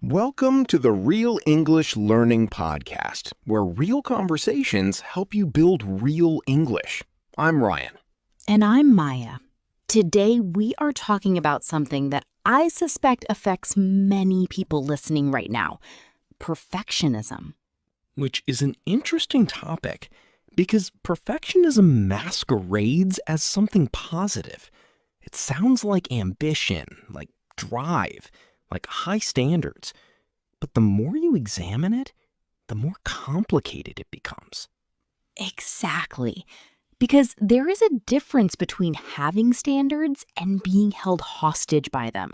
Welcome to the Real English Learning Podcast, where real conversations help you build real English. I'm Ryan. And I'm Maya. Today we are talking about something that I suspect affects many people listening right now: perfectionism. Which is an interesting topic because perfectionism masquerades as something positive. It sounds like ambition, like drive, like high standards. But the more you examine it, the more complicated it becomes. Exactly. Because there is a difference between having standards and being held hostage by them,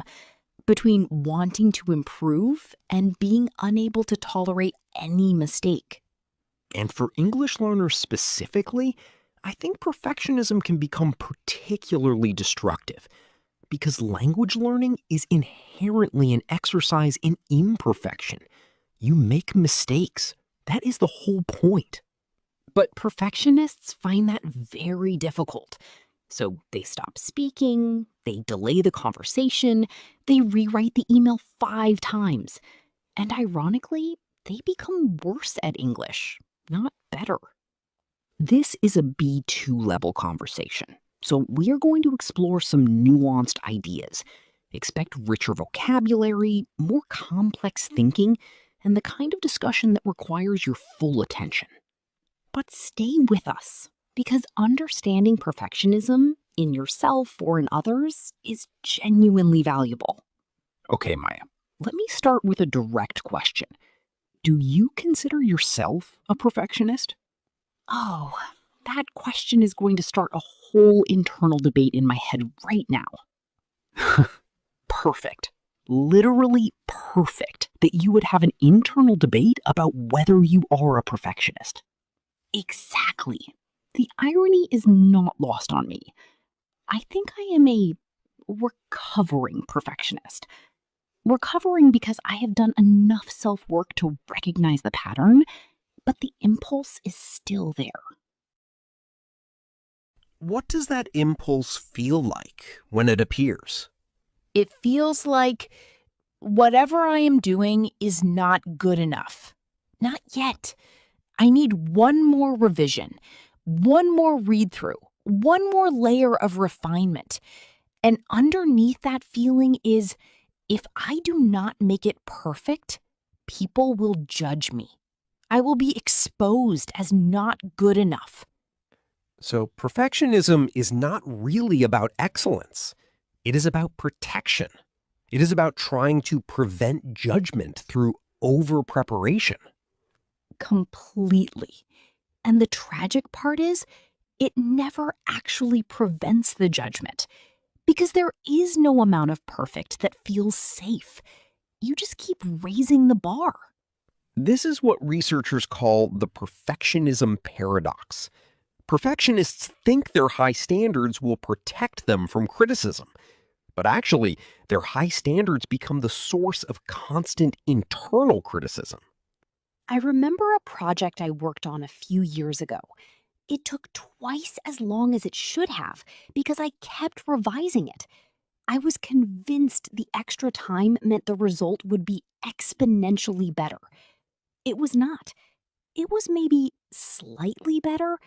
between wanting to improve and being unable to tolerate any mistake. And for English learners specifically, I think perfectionism can become particularly destructive because language learning is inherently an exercise in imperfection. You make mistakes. That is the whole point. But perfectionists find that very difficult. So they stop speaking, they delay the conversation, they rewrite the email 5 times. And ironically, they become worse at English, not better. This is a B2 level conversation, so we are going to explore some nuanced ideas. Expect richer vocabulary, more complex thinking, and the kind of discussion that requires your full attention. But stay with us, because understanding perfectionism in yourself or in others is genuinely valuable. Okay, Maya, let me start with a direct question. Do you consider yourself a perfectionist? Oh, that question is going to start a whole internal debate in my head right now. Perfect. Literally perfect that you would have an internal debate about whether you are a perfectionist. Exactly. The irony is not lost on me. I think I am a recovering perfectionist. Recovering because I have done enough self-work to recognize the pattern, but the impulse is still there. What does that impulse feel like when it appears? It feels like whatever I am doing is not good enough. Not yet. I need one more revision, one more read through, one more layer of refinement. And underneath that feeling is, if I do not make it perfect, people will judge me. I will be exposed as not good enough. So, perfectionism is not really about excellence. It is about protection. It is about trying to prevent judgment through over preparation. Completely. And the tragic part is, it never actually prevents the judgment. Because there is no amount of perfect that feels safe. You just keep raising the bar. This is what researchers call the perfectionism paradox. Perfectionists think their high standards will protect them from criticism, but actually, their high standards become the source of constant internal criticism. I remember a project I worked on a few years ago. It took twice as long as it should have because I kept revising it. I was convinced the extra time meant the result would be exponentially better. It was not. It was maybe slightly better,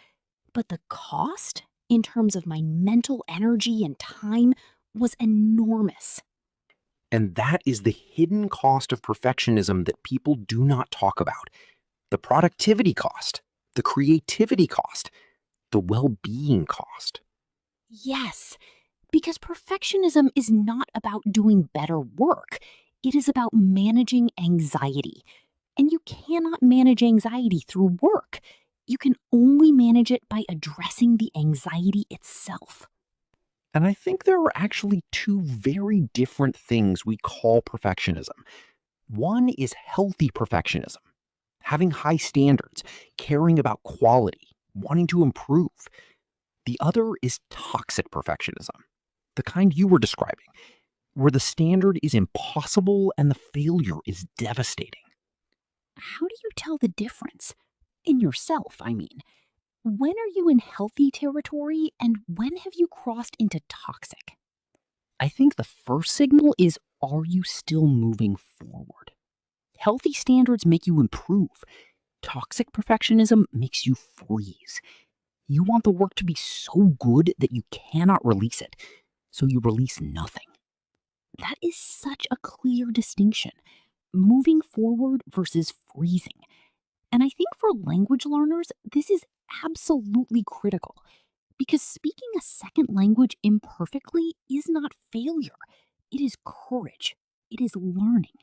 but the cost, in terms of my mental energy and time, was enormous. And that is the hidden cost of perfectionism that people do not talk about. The productivity cost, the creativity cost, the well-being cost. Yes, because perfectionism is not about doing better work. It is about managing anxiety. And you cannot manage anxiety through work. You can only manage it by addressing the anxiety itself. And I think there are actually two very different things we call perfectionism. One is healthy perfectionism, having high standards, caring about quality, wanting to improve. The other is toxic perfectionism, the kind you were describing, where the standard is impossible and the failure is devastating. How do you tell the difference? In yourself, I mean. When are you in healthy territory and when have you crossed into toxic? I think the first signal is, are you still moving forward? Healthy standards make you improve. Toxic perfectionism makes you freeze. You want the work to be so good that you cannot release it, so you release nothing. That is such a clear distinction. Moving forward versus freezing. And I think for language learners, this is absolutely critical because speaking a second language imperfectly is not failure, it is courage, it is learning.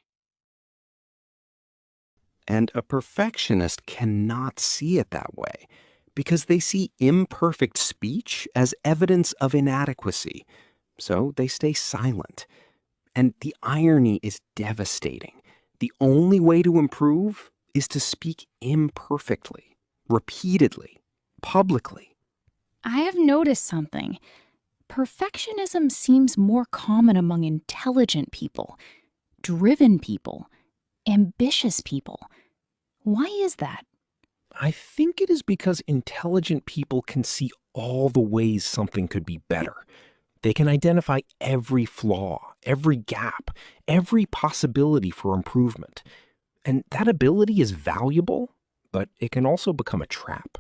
And a perfectionist cannot see it that way because they see imperfect speech as evidence of inadequacy. So they stay silent. And the irony is devastating. The only way to improve is to speak imperfectly, repeatedly, publicly. I have noticed something. Perfectionism seems more common among intelligent people, driven people, ambitious people. Why is that? I think it is because intelligent people can see all the ways something could be better. They can identify every flaw, every gap, every possibility for improvement. And that ability is valuable, but it can also become a trap.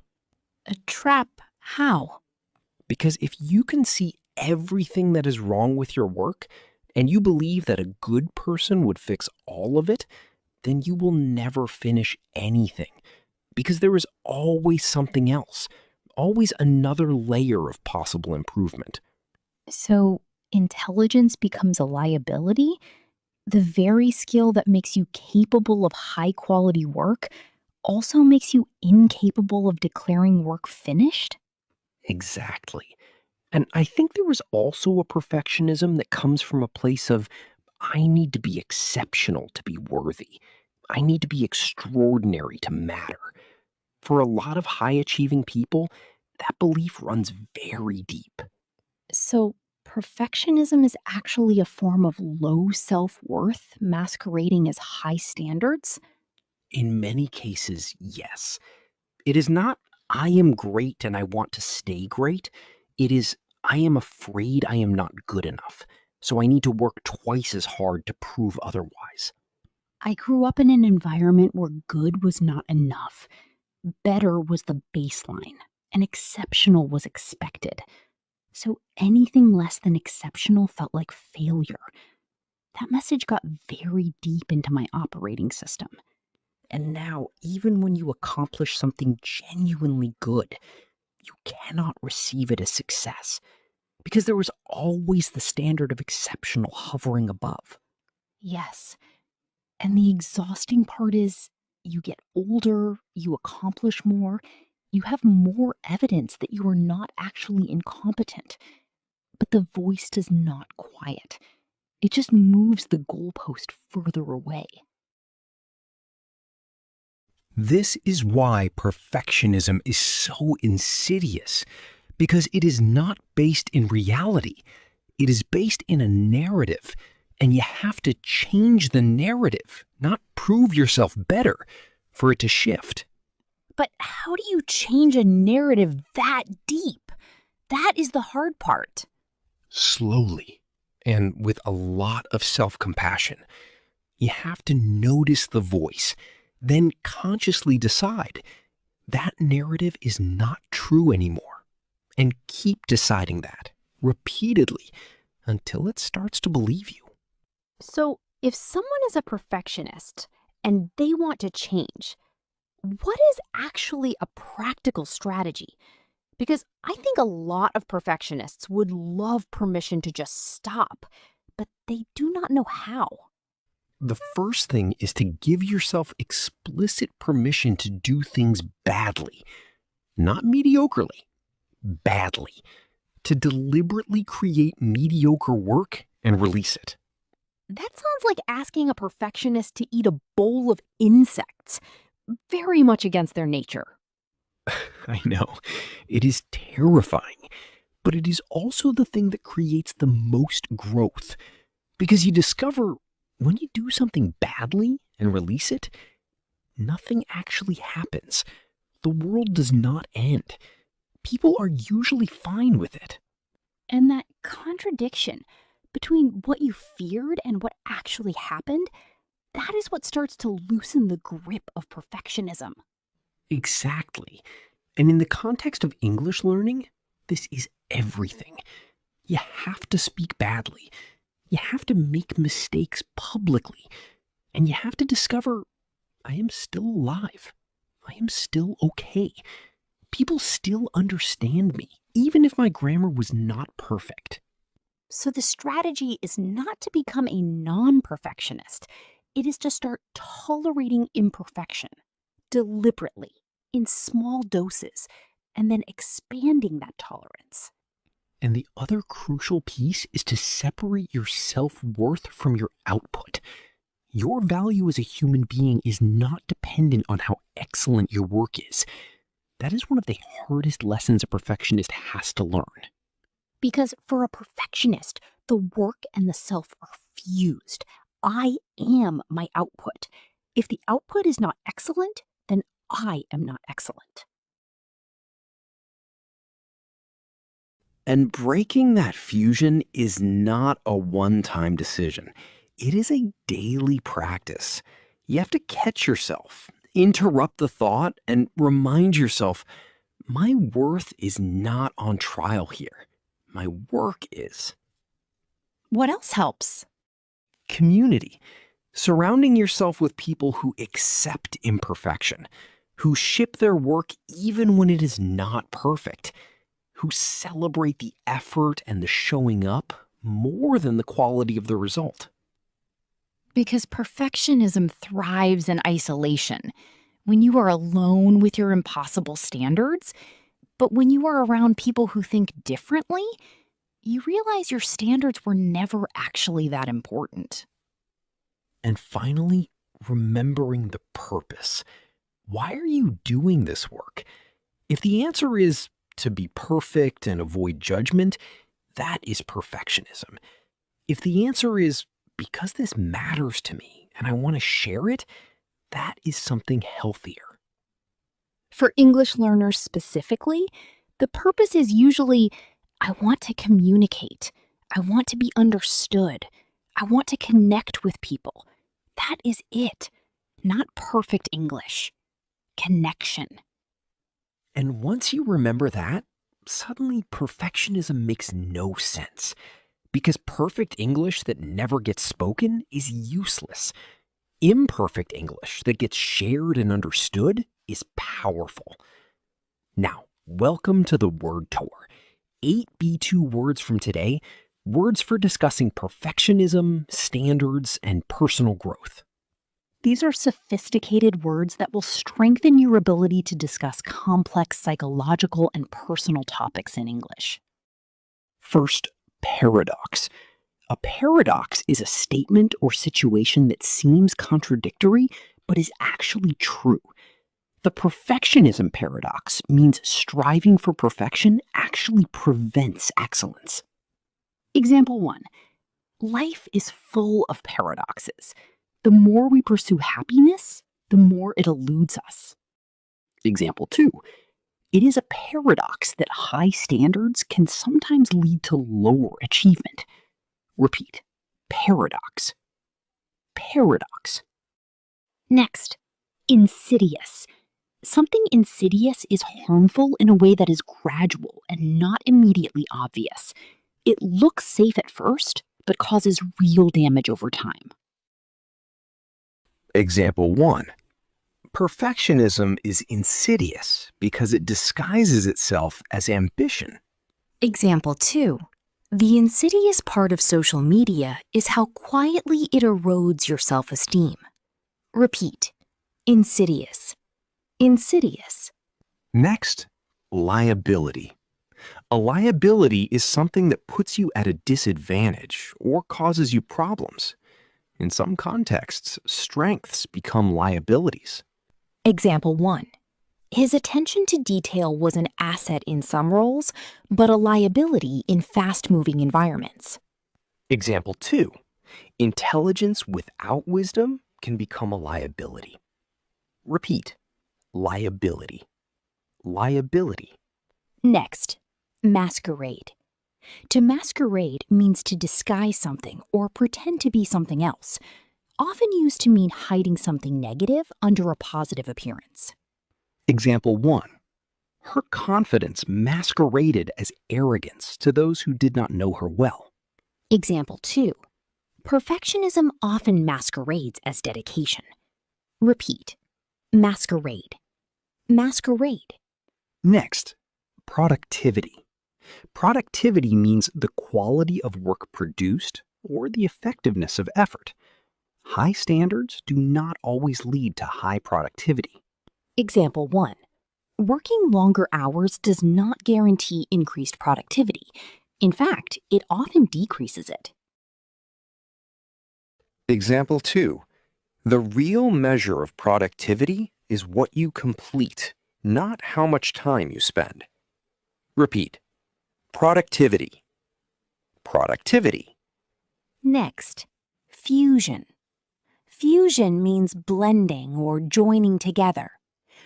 A trap? How? Because if you can see everything that is wrong with your work, and you believe that a good person would fix all of it, then you will never finish anything. Because there is always something else, always another layer of possible improvement. So, intelligence becomes a liability? The very skill that makes you capable of high quality work also makes you incapable of declaring work finished? Exactly. And I think there is also a perfectionism that comes from a place of, I need to be exceptional to be worthy. I need to be extraordinary to matter. For a lot of high achieving people, that belief runs very deep. So, perfectionism is actually a form of low self worth masquerading as high standards? In many cases, yes. It is not, I am great and I want to stay great. It is, I am afraid I am not good enough. So I need to work twice as hard to prove otherwise. I grew up in an environment where good was not enough. Better was the baseline, and exceptional was expected. So anything less than exceptional felt like failure. That message got very deep into my operating system. And now, even when you accomplish something genuinely good, you cannot receive it as success because there is always the standard of exceptional hovering above. Yes. And the exhausting part is you get older, you accomplish more, you have more evidence that you are not actually incompetent. But the voice does not quiet, it just moves the goalpost further away. This is why perfectionism is so insidious, because it is not based in reality. It is based in a narrative, and you have to change the narrative, not prove yourself better, for it to shift. But how do you change a narrative that deep? That is the hard part. Slowly, and with a lot of self compassion. You have to notice the voice, then consciously decide that narrative is not true anymore. And keep deciding that repeatedly until it starts to believe you. So, if someone is a perfectionist and they want to change, what is actually a practical strategy? Because I think a lot of perfectionists would love permission to just stop, but they do not know how. The first thing is to give yourself explicit permission to do things badly, not mediocrely, badly, to deliberately create mediocre work and release it. That sounds like asking a perfectionist to eat a bowl of insects, very much against their nature. I know, it is terrifying, but it is also the thing that creates the most growth. Because you discover when you do something badly and release it, nothing actually happens. The world does not end. People are usually fine with it. And that contradiction between what you feared and what actually happened, That is what starts to loosen the grip of perfectionism. Exactly. And in the context of English learning, this is everything. You have to speak badly. You have to make mistakes publicly. And you have to discover, I am still alive. I am still okay. People still understand me, even if my grammar was not perfect. So the strategy is not to become a non-perfectionist. It is to start tolerating imperfection deliberately in small doses and then expanding that tolerance. And the other crucial piece is to separate your self-worth from your output. Your value as a human being is not dependent on how excellent your work is. That is one of the hardest lessons a perfectionist has to learn. Because for a perfectionist, the work and the self are fused. I am my output. If the output is not excellent, then I am not excellent. And breaking that fusion is not a one-time decision. It is a daily practice. You have to catch yourself, interrupt the thought, and remind yourself, my worth is not on trial here. My work is. What else helps? Community. Surrounding yourself with people who accept imperfection, who ship their work even when it is not perfect, who celebrate the effort and the showing up more than the quality of the result. Because perfectionism thrives in isolation. When you are alone with your impossible standards, but when you are around people who think differently, you realize your standards were never actually that important. And finally, remembering the purpose. Why are you doing this work? If the answer is to be perfect and avoid judgment, that is perfectionism. If the answer is because this matters to me and I want to share it, that is something healthier. For English learners specifically, the purpose is usually I want to communicate, I want to be understood, I want to connect with people. That is it, not perfect English. Connection. And once you remember that, suddenly perfectionism makes no sense. Because perfect English that never gets spoken is useless. Imperfect English that gets shared and understood is powerful. Now, welcome to the Word Tour. 8 B2 words from today, words for discussing perfectionism, standards, and personal growth. These are sophisticated words that will strengthen your ability to discuss complex psychological and personal topics in English. First, paradox. A paradox is a statement or situation that seems contradictory, but is actually true. The perfectionism paradox means striving for perfection actually prevents excellence. Example 1. Life is full of paradoxes. The more we pursue happiness, the more it eludes us. Example 2. It is a paradox that high standards can sometimes lead to lower achievement. Repeat. Paradox. Paradox. Next, insidious. Something insidious is harmful in a way that is gradual and not immediately obvious. It looks safe at first, but causes real damage over time. Example 1. Perfectionism is insidious because it disguises itself as ambition. Example 2. The insidious part of social media is how quietly it erodes your self-esteem. Repeat. Insidious. Insidious. Next, liability. A liability is something that puts you at a disadvantage or causes you problems. In some contexts, strengths become liabilities. Example 1. His attention to detail was an asset in some roles, but a liability in fast-moving environments. Example 2. Intelligence without wisdom can become a liability. Repeat. Liability. Liability. Next, masquerade. To masquerade means to disguise something or pretend to be something else. often used to mean hiding something negative under a positive appearance. Example 1. Her confidence masqueraded as arrogance to those who did not know her well. Example 2. Perfectionism often masquerades as dedication. Repeat. Masquerade. Masquerade. Next, productivity. Productivity means the quality of work produced or the effectiveness of effort. High standards do not always lead to high productivity. Example 1. Working longer hours does not guarantee increased productivity. In fact, it often decreases it. Example 2. The real measure of productivity is what you complete, not how much time you spend. Repeat. Productivity. Productivity. Next, fusion. Fusion means blending or joining together.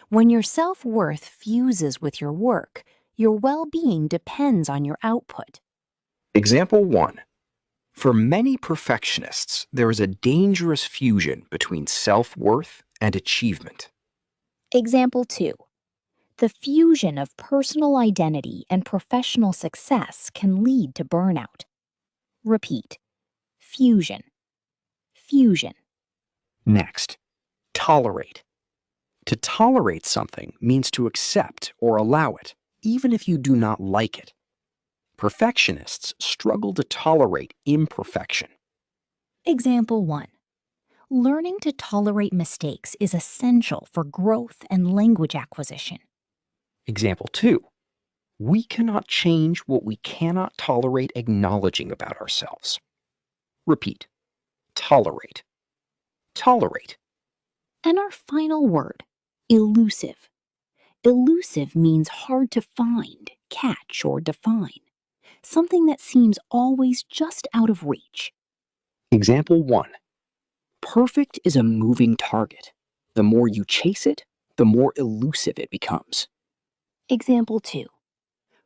When your self-worth fuses with your work, your well-being depends on your output. Example 1. For many perfectionists, there is a dangerous fusion between self-worth and achievement. Example 2. The fusion of personal identity and professional success can lead to burnout. Repeat. Fusion. Fusion. Next, tolerate. To tolerate something means to accept or allow it, even if you do not like it. Perfectionists struggle to tolerate imperfection. Example 1. Learning to tolerate mistakes is essential for growth and language acquisition. Example 2. We cannot change what we cannot tolerate acknowledging about ourselves. Repeat. Tolerate. Tolerate. And our final word, elusive. Elusive means hard to find, catch, or define. Something that seems always just out of reach. Example 1. Perfect is a moving target. The more you chase it, the more elusive it becomes. Example 2.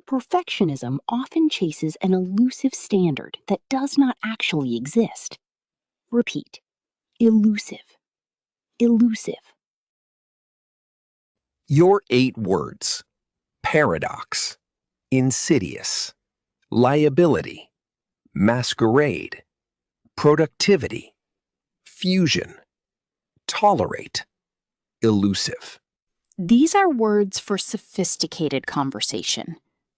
Perfectionism often chases an elusive standard that does not actually exist. Repeat. Elusive. Elusive. Your 8 words: paradox, insidious, liability, masquerade, productivity, fusion, tolerate, elusive. These are words for sophisticated conversation.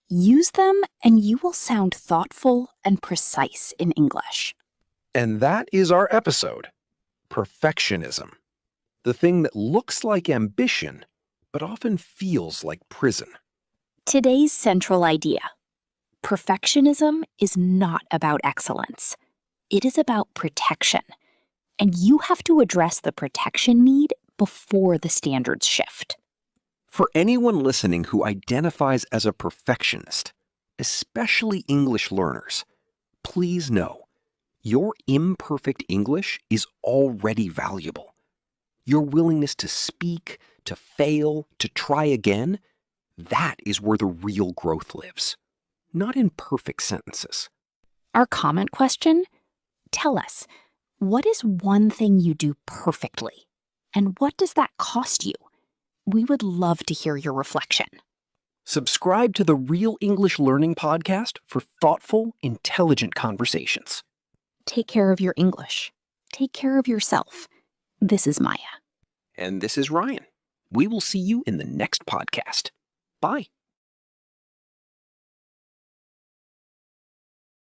Use them and you will sound thoughtful and precise in English. And that is our episode. Perfectionism. The thing that looks like ambition, but often feels like prison. Today's central idea. Perfectionism is not about excellence. It is about protection. And you have to address the protection need before the standards shift. For anyone listening who identifies as a perfectionist, especially English learners, please know your imperfect English is already valuable. Your willingness to speak, to fail, to try again, that is where the real growth lives, not in perfect sentences. Our comment question? Tell us, what is one thing you do perfectly? And what does that cost you? We would love to hear your reflection. Subscribe to the Real English Learning Podcast for thoughtful, intelligent conversations. Take care of your English. Take care of yourself. This is Maya. And this is Ryan. We will see you in the next podcast. Bye.